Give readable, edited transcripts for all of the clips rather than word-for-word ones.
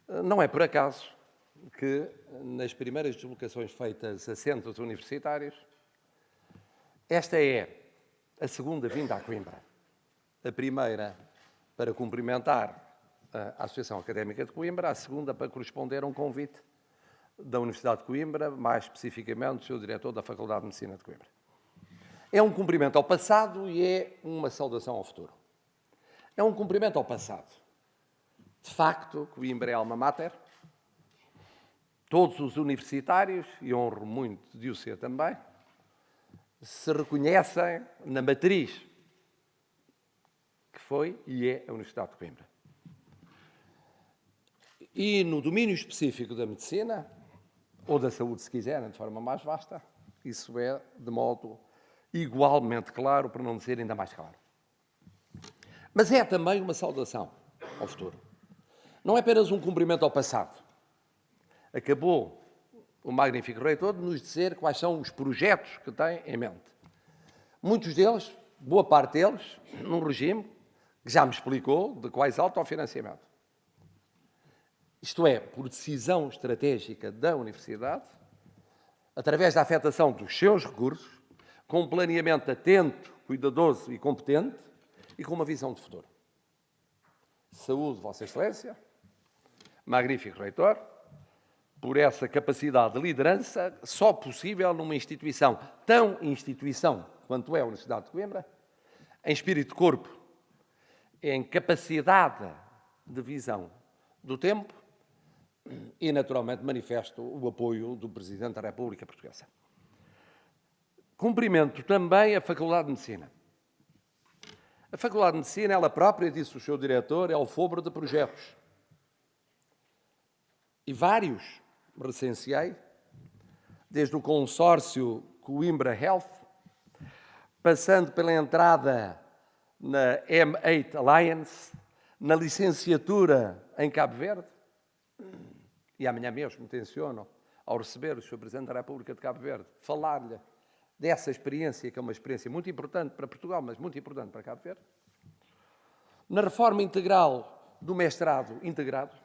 Não é por acaso que, nas primeiras deslocações feitas a centros universitários, esta é a segunda vinda a Coimbra. A primeira para cumprimentar a Associação Académica de Coimbra, a segunda para corresponder a um convite da Universidade de Coimbra, mais especificamente do seu diretor da Faculdade de Medicina de Coimbra. É um cumprimento ao passado e é uma saudação ao futuro. É um cumprimento ao passado. De facto, Coimbra é alma mater. Todos os universitários, e honro muito de o ser também, se reconhecem na matriz que foi e é a Universidade de Coimbra. E no domínio específico da medicina, ou da saúde, se quiserem, de forma mais vasta, isso é de modo igualmente claro, para não dizer ainda mais claro. Mas é também uma saudação ao futuro. Não é apenas um cumprimento ao passado. Acabou o magnífico reitor de nos dizer quais são os projetos que tem em mente. Muitos deles, boa parte deles, num regime que já me explicou de quais autofinanciamento. Isto é, por decisão estratégica da Universidade, através da afetação dos seus recursos, com um planeamento atento, cuidadoso e competente e com uma visão de futuro. Saúde, Vossa Excelência, magnífico reitor, por essa capacidade de liderança só possível numa instituição tão instituição quanto é a Universidade de Coimbra, em espírito de corpo, em capacidade de visão do tempo e, naturalmente, manifesto o apoio do Presidente da República Portuguesa. Cumprimento também a Faculdade de Medicina. A Faculdade de Medicina, ela própria, disse o seu diretor, é alfobre de projetos. E vários recenseei, desde o consórcio Coimbra Health, passando pela entrada na M8 Alliance, na licenciatura em Cabo Verde, e amanhã mesmo tenciono, ao receber o Sr. Presidente da República de Cabo Verde, falar-lhe dessa experiência, que é uma experiência muito importante para Portugal, mas muito importante para Cabo Verde, na reforma integral do mestrado integrado,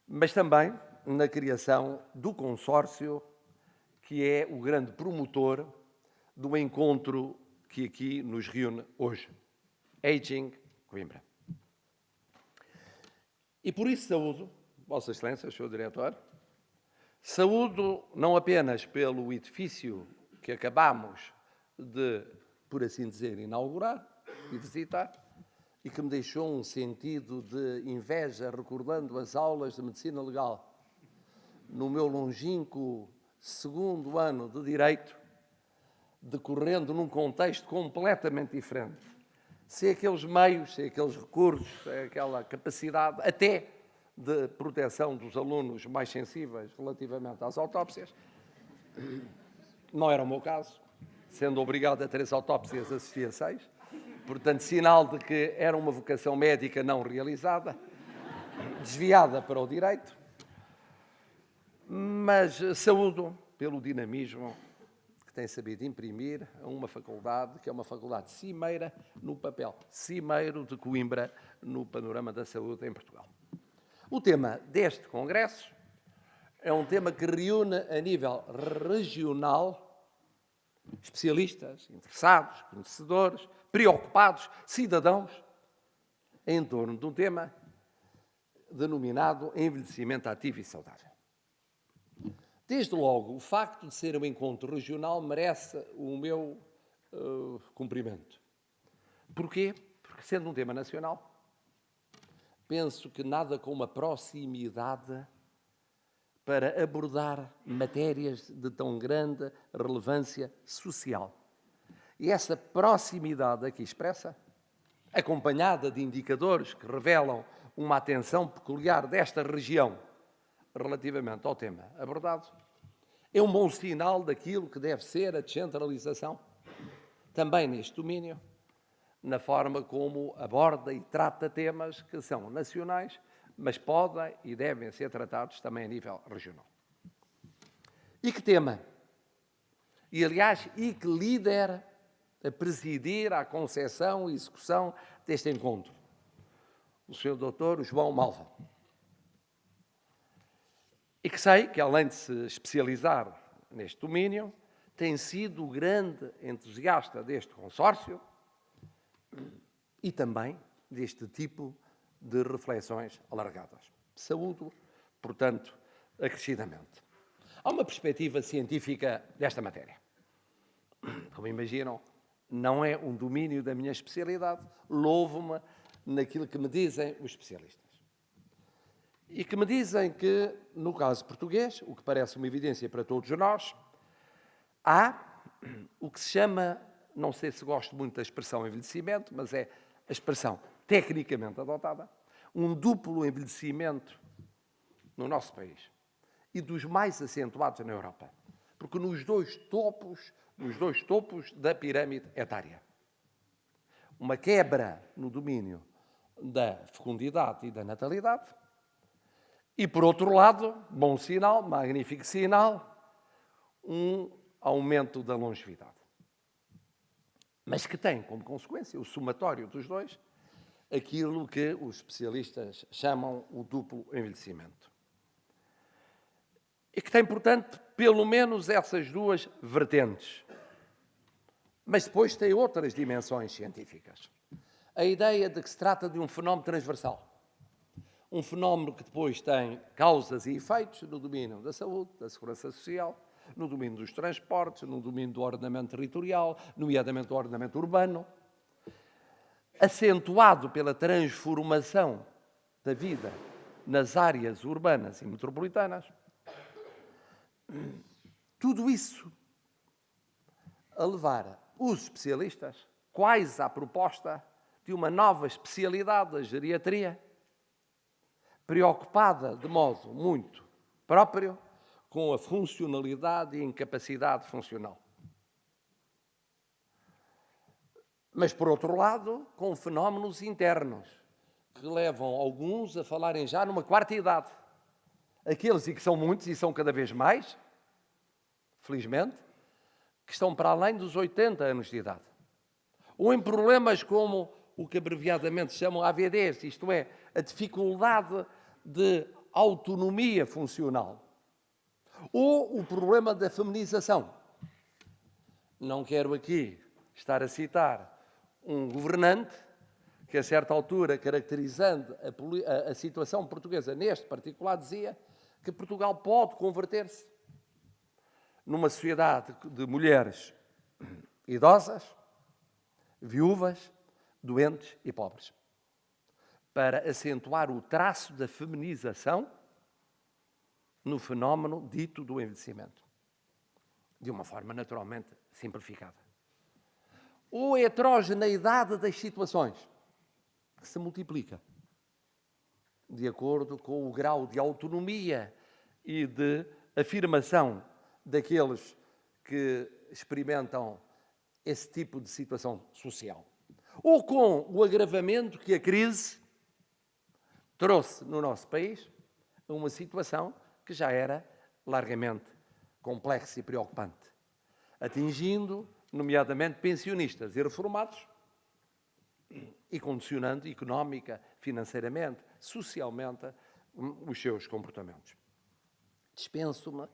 mas também na criação do consórcio, que é o grande promotor do encontro que aqui nos reúne hoje, Aging Coimbra. E por isso saúdo, Vossa Excelência, Sr. Diretor, saúdo não apenas pelo edifício que acabamos de, por assim dizer, inaugurar e visitar, e que me deixou um sentido de inveja recordando as aulas de Medicina Legal no meu longínquo segundo ano de Direito, decorrendo num contexto completamente diferente. Sem aqueles meios, sem aqueles recursos, sem aquela capacidade, até de proteção dos alunos mais sensíveis relativamente às autópsias. Não era o meu caso, sendo obrigado a 3 autópsias, assisti a 6. Portanto, sinal de que era uma vocação médica não realizada, desviada para o direito. Mas saúdo pelo dinamismo que tem sabido imprimir a uma faculdade que é uma faculdade cimeira no papel, cimeiro de Coimbra no panorama da saúde em Portugal. O tema deste congresso é um tema que reúne a nível regional especialistas, interessados, conhecedores, preocupados, cidadãos, em torno de um tema denominado envelhecimento ativo e saudável. Desde logo, o facto de ser um encontro regional merece o meu cumprimento. Porquê? Porque, sendo um tema nacional, penso que nada como a proximidade para abordar matérias de tão grande relevância social. E essa proximidade aqui expressa, acompanhada de indicadores que revelam uma atenção peculiar desta região relativamente ao tema abordado, é um bom sinal daquilo que deve ser a descentralização, também neste domínio, na forma como aborda e trata temas que são nacionais, mas podem e devem ser tratados também a nível regional. E que tema? E, aliás, que líder a presidir a concepção e execução deste encontro? O Sr. Dr. João Malva. E que sei que, além de se especializar neste domínio, tem sido grande entusiasta deste consórcio e também deste tipo de reflexões alargadas. Saúdo, portanto, acrescidamente. Há uma perspectiva científica desta matéria. Como imaginam, não é um domínio da minha especialidade, louvo-me naquilo que me dizem os especialistas. E que me dizem que, no caso português, o que parece uma evidência para todos nós, há o que se chama, não sei se gosto muito da expressão envelhecimento, mas é a expressão tecnicamente adotada, um duplo envelhecimento no nosso país e dos mais acentuados na Europa. Porque nos dois topos da pirâmide etária. Uma quebra no domínio da fecundidade e da natalidade e, por outro lado, bom sinal, magnífico sinal, um aumento da longevidade. Mas que tem como consequência, o somatório dos dois, aquilo que os especialistas chamam o duplo envelhecimento. E que tem, portanto, pelo menos essas duas vertentes. Mas depois tem outras dimensões científicas. A ideia de que se trata de um fenómeno transversal. Um fenómeno que depois tem causas e efeitos no domínio da saúde, da segurança social, no domínio dos transportes, no domínio do ordenamento territorial, nomeadamente do ordenamento urbano, acentuado pela transformação da vida nas áreas urbanas e metropolitanas. Tudo isso a levar os especialistas quase à proposta de uma nova especialidade da geriatria, preocupada de modo muito próprio com a funcionalidade e incapacidade funcional. Mas, por outro lado, com fenómenos internos, que levam alguns a falarem já numa quarta idade. Aqueles, e que são muitos, e são cada vez mais, felizmente, que estão para além dos 80 anos de idade. Ou em problemas como o que abreviadamente se chamam AVDs, isto é, a dificuldade de autonomia funcional. Ou o problema da feminização. Não quero aqui estar a citar um governante que, a certa altura, caracterizando a situação portuguesa neste particular, dizia que Portugal pode converter-se numa sociedade de mulheres idosas, viúvas, doentes e pobres, para acentuar o traço da feminização no fenómeno dito do envelhecimento, de uma forma naturalmente simplificada. Ou a heterogeneidade das situações, que se multiplica de acordo com o grau de autonomia e de afirmação daqueles que experimentam esse tipo de situação social. Ou com o agravamento que a crise trouxe no nosso país a uma situação que já era largamente complexa e preocupante, atingindo, nomeadamente, pensionistas e reformados e condicionando económica, financeiramente, socialmente, os seus comportamentos. Dispenso-me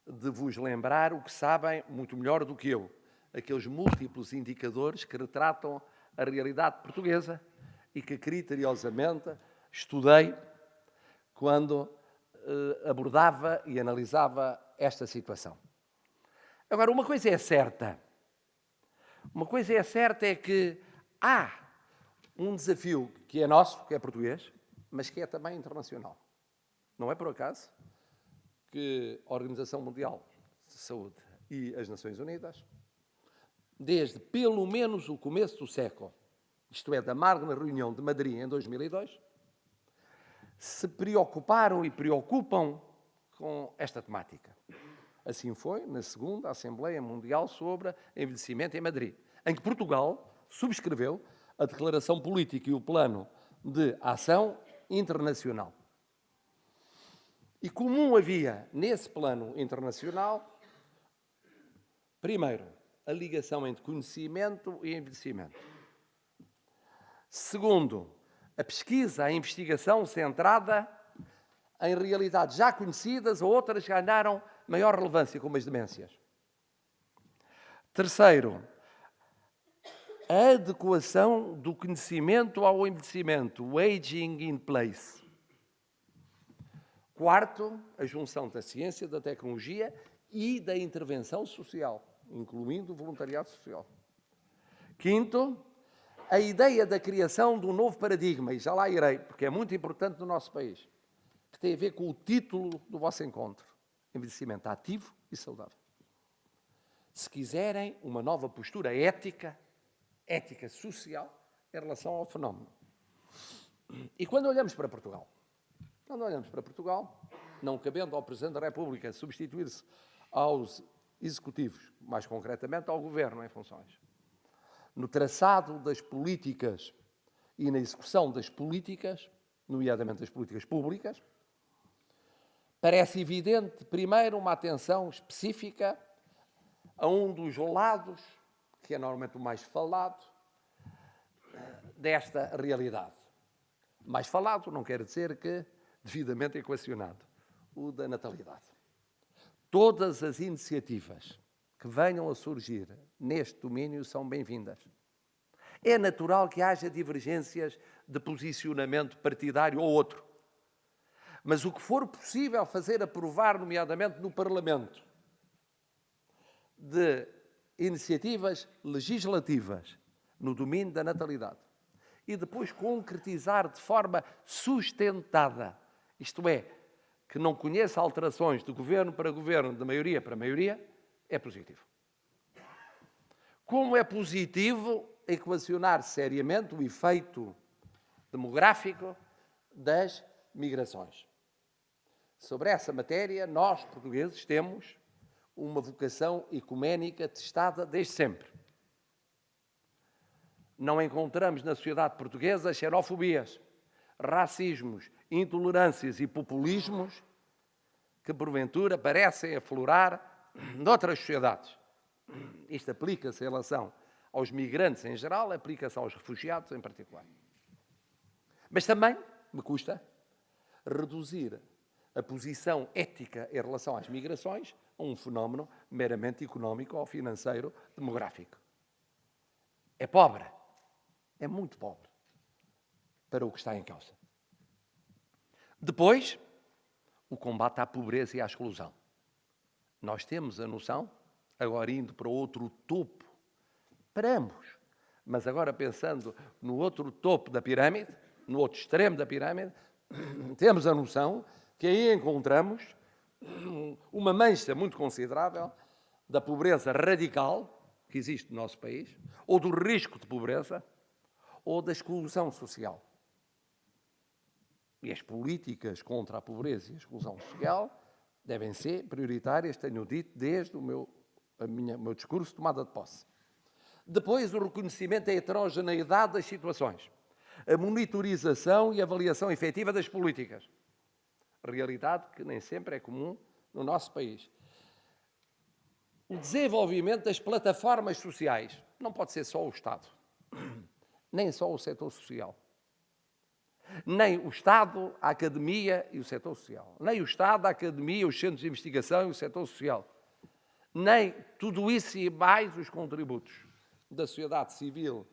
de vos lembrar o que sabem muito melhor do que eu, aqueles múltiplos indicadores que retratam a realidade portuguesa e que criteriosamente estudei quando abordava e analisava esta situação. Agora, uma coisa é certa é que há um desafio que é nosso, que é português, mas que é também internacional. Não é por acaso que a Organização Mundial de Saúde e as Nações Unidas, desde pelo menos o começo do século, isto é, da Magna Reunião de Madrid em 2002, se preocuparam e preocupam com esta temática. Assim foi na segunda Assembleia Mundial sobre Envelhecimento em Madrid, em que Portugal subscreveu a Declaração Política e o Plano de Ação Internacional. E comum havia nesse plano internacional, primeiro, a ligação entre conhecimento e envelhecimento. Segundo, a pesquisa, a investigação centrada em realidades já conhecidas, ou outras ganharam maior relevância, como as demências. Terceiro, a adequação do conhecimento ao envelhecimento, o aging in place. Quarto, a junção da ciência, da tecnologia e da intervenção social, incluindo o voluntariado social. Quinto, a ideia da criação de um novo paradigma, e já lá irei, porque é muito importante no nosso país, que tem a ver com o título do vosso encontro: envelhecimento ativo e saudável. Se quiserem, uma nova postura ética social, em relação ao fenómeno. E quando olhamos para Portugal, não cabendo ao Presidente da República substituir-se aos executivos, mais concretamente ao Governo em funções, no traçado das políticas e na execução das políticas, nomeadamente das políticas públicas, parece evidente, primeiro, uma atenção específica a um dos lados, que é normalmente o mais falado, desta realidade. Mais falado não quer dizer que devidamente equacionado, o da natalidade. Todas as iniciativas que venham a surgir neste domínio são bem-vindas. É natural que haja divergências de posicionamento partidário ou outro. Mas o que for possível fazer aprovar, nomeadamente no Parlamento, de iniciativas legislativas no domínio da natalidade e depois concretizar de forma sustentada, isto é, que não conheça alterações de governo para governo, de maioria para maioria, é positivo. Como é positivo equacionar seriamente o efeito demográfico das migrações. Sobre essa matéria, nós, portugueses, temos uma vocação ecuménica testada desde sempre. Não encontramos na sociedade portuguesa xenofobias, racismos, intolerâncias e populismos que, porventura, parecem aflorar noutras sociedades. Isto aplica-se em relação aos migrantes em geral, aplica-se aos refugiados em particular. Mas também me custa reduzir a posição ética em relação às migrações a um fenómeno meramente económico ou financeiro demográfico. É pobre, é muito pobre para o que está em causa. Depois, o combate à pobreza e à exclusão. Nós temos a noção, agora indo para outro topo, para ambos, mas agora pensando no outro topo da pirâmide, no outro extremo da pirâmide, temos a noção que aí encontramos uma mancha muito considerável da pobreza radical que existe no nosso país, ou do risco de pobreza, ou da exclusão social. E as políticas contra a pobreza e a exclusão social devem ser prioritárias, tenho dito, desde o meu discurso de tomada de posse. Depois, o reconhecimento da heterogeneidade das situações, a monitorização e avaliação efetiva das políticas. Realidade que nem sempre é comum no nosso país. O desenvolvimento das plataformas sociais. Não pode ser só o Estado, nem só o setor social. Nem o Estado, a academia e o setor social. Nem o Estado, a academia, os centros de investigação e o setor social. Nem tudo isso e mais os contributos da sociedade civil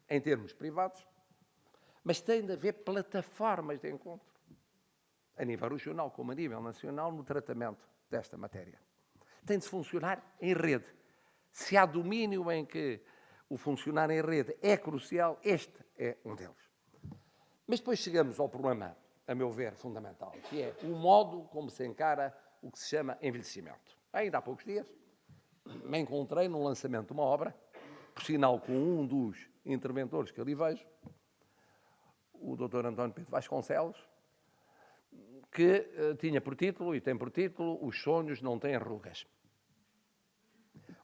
em termos privados. Mas tem de haver plataformas de encontro, a nível regional como a nível nacional, no tratamento desta matéria. Tem de funcionar em rede. Se há domínio em que o funcionar em rede é crucial, este é um deles. Mas depois chegamos ao problema, a meu ver, fundamental, que é o modo como se encara o que se chama envelhecimento. Ainda há poucos dias me encontrei no lançamento de uma obra, por sinal com um dos interventores que ali vejo, o Dr. António Pedro Vasconcelos, que tinha por título, e tem por título, Os Sonhos Não Têm Rugas.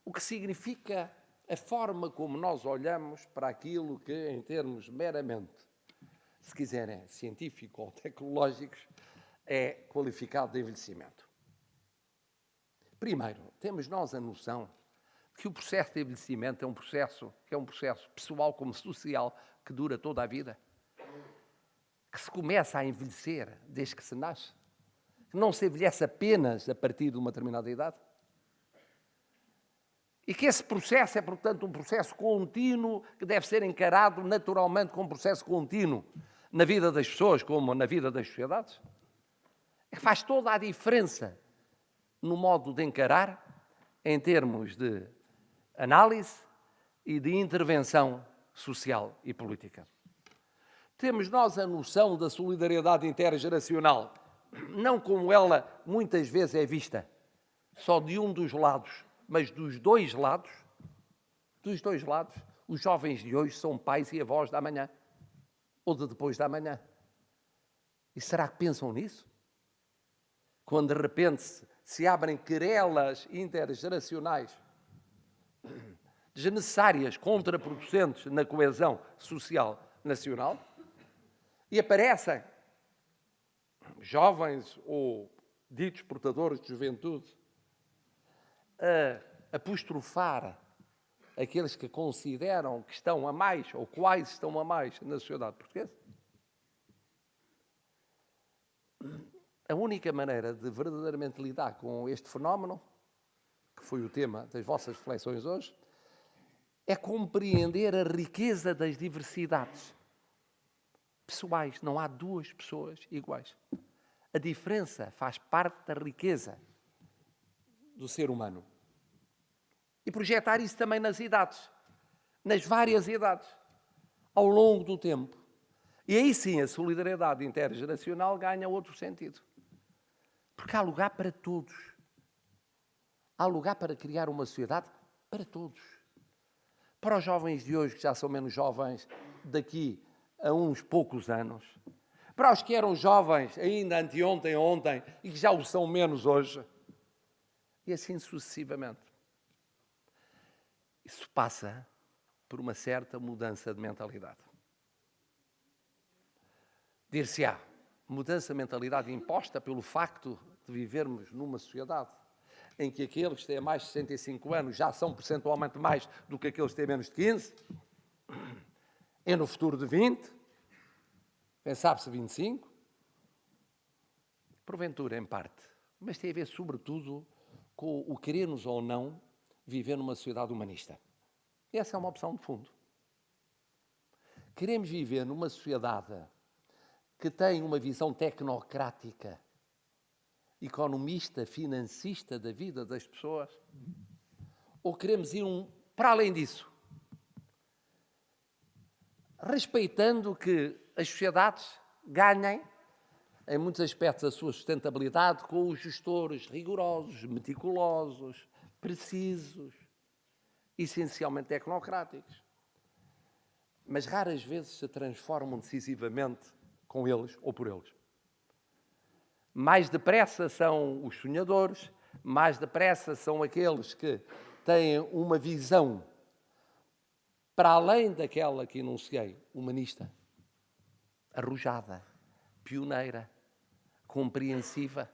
O que significa a forma como nós olhamos para aquilo que, em termos meramente, se quiserem, científicos ou tecnológicos, é qualificado de envelhecimento. Primeiro, temos nós a noção de que o processo de envelhecimento é um processo pessoal como social que dura toda a vida, que se começa a envelhecer desde que se nasce. que não se envelhece apenas a partir de uma determinada idade? E que esse processo é, portanto, um processo contínuo que deve ser encarado naturalmente como um processo contínuo na vida das pessoas como na vida das sociedades? É que faz toda a diferença no modo de encarar, em termos de análise e de intervenção social e política. Temos nós a noção da solidariedade intergeracional, não como ela muitas vezes é vista, só de um dos lados, mas dos dois lados. Dos dois lados, os jovens de hoje são pais e avós da amanhã, ou de depois da manhã. E será que pensam nisso? Quando de repente se abrem querelas intergeracionais desnecessárias, contraproducentes na coesão social nacional, e aparecem jovens ou ditos portadores de juventude a apostrofar aqueles que consideram que estão a mais, ou quais estão a mais, na sociedade portuguesa. A única maneira de verdadeiramente lidar com este fenómeno, que foi o tema das vossas reflexões hoje, é compreender a riqueza das diversidades pessoais. Não há duas pessoas iguais. A diferença faz parte da riqueza do ser humano. E projetar isso também nas idades, nas várias idades, ao longo do tempo. E aí sim a solidariedade intergeracional ganha outro sentido. Porque há lugar para todos. Há lugar para criar uma sociedade para todos. Para os jovens de hoje, que já são menos jovens daqui a uns poucos anos. Para os que eram jovens ainda anteontem, ontem, e que já o são menos hoje. E assim sucessivamente. Isso passa por uma certa mudança de mentalidade. Dir-se-á, mudança de mentalidade imposta pelo facto de vivermos numa sociedade em que aqueles que têm mais de 65 anos já são percentualmente mais do que aqueles que têm menos de 15, é no futuro de 20, quem sabe-se 25, porventura em parte, mas tem a ver sobretudo com o querermos ou não viver numa sociedade humanista. E essa é uma opção de fundo. Queremos viver numa sociedade que tem uma visão tecnocrática, economista, financista da vida das pessoas? Ou queremos ir para além disso? Respeitando que as sociedades ganhem, em muitos aspectos, a sua sustentabilidade com os gestores rigorosos, meticulosos, precisos, essencialmente tecnocráticos. Mas raras vezes se transformam decisivamente com eles ou por eles. Mais depressa são os sonhadores, mais depressa são aqueles que têm uma visão para além daquela que enunciei, humanista, arrojada, pioneira, compreensiva,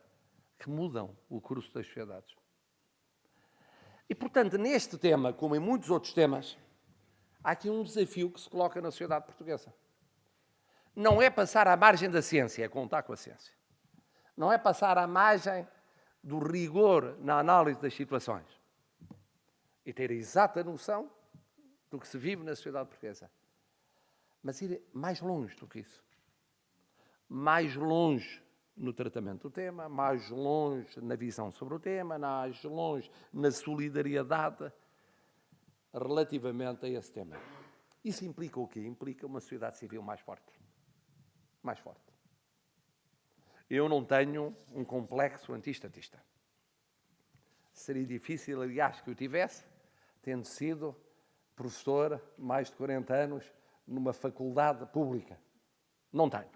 que mudam o curso das sociedades. E, portanto, neste tema, como em muitos outros temas, há aqui um desafio que se coloca na sociedade portuguesa. Não é passar à margem da ciência, é contar com a ciência. Não é passar à margem do rigor na análise das situações e ter a exata noção do que se vive na sociedade portuguesa. Mas ir mais longe do que isso. Mais longe no tratamento do tema, mais longe na visão sobre o tema, mais longe na solidariedade relativamente a esse tema. Isso implica o quê? Implica uma sociedade civil mais forte. Mais forte. Eu não tenho um complexo anti-estatista. Seria difícil, aliás, que eu tivesse, tendo sido professor mais de 40 anos numa faculdade pública. Não tenho.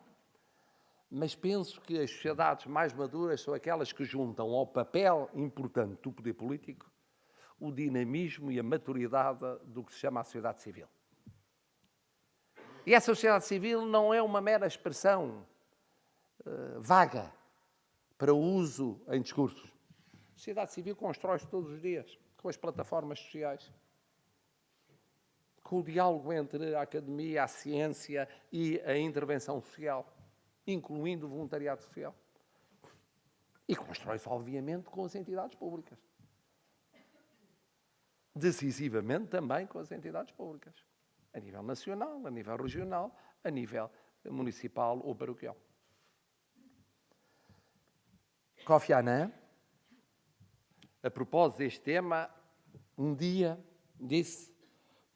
Mas penso que as sociedades mais maduras são aquelas que juntam ao papel importante do poder político o dinamismo e a maturidade do que se chama a sociedade civil. E essa sociedade civil não é uma mera expressão vaga para uso em discursos. A sociedade civil constrói-se todos os dias com as plataformas sociais, com o diálogo entre a academia, a ciência e a intervenção social, incluindo o voluntariado social. E constrói-se, obviamente, com as entidades públicas. Decisivamente também com as entidades públicas. A nível nacional, a nível regional, a nível municipal ou paroquial. Kofi Annan, a propósito deste tema, um dia disse: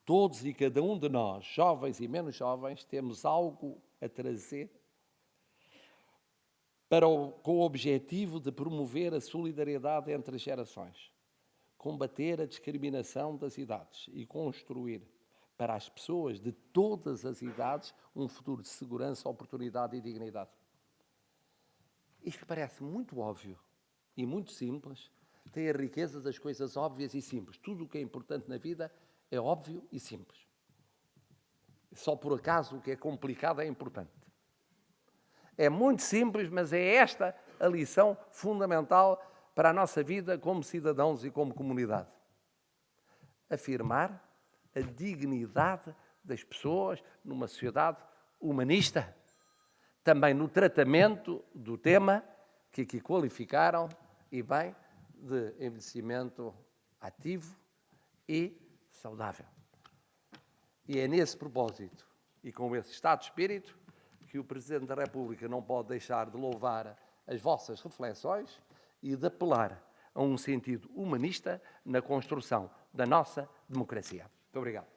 todos e cada um de nós, jovens e menos jovens, temos algo a trazer com o objetivo de promover a solidariedade entre as gerações, combater a discriminação das idades e construir para as pessoas de todas as idades um futuro de segurança, oportunidade e dignidade. Isto parece muito óbvio e muito simples, tem a riqueza das coisas óbvias e simples. Tudo o que é importante na vida é óbvio e simples. Só por acaso o que é complicado é importante. É muito simples, mas é esta a lição fundamental para a nossa vida como cidadãos e como comunidade. Afirmar a dignidade das pessoas numa sociedade humanista. Também no tratamento do tema que aqui qualificaram, e bem, de envelhecimento ativo e saudável. E é nesse propósito e com esse estado de espírito que o Presidente da República não pode deixar de louvar as vossas reflexões e de apelar a um sentido humanista na construção da nossa democracia. Muito obrigado.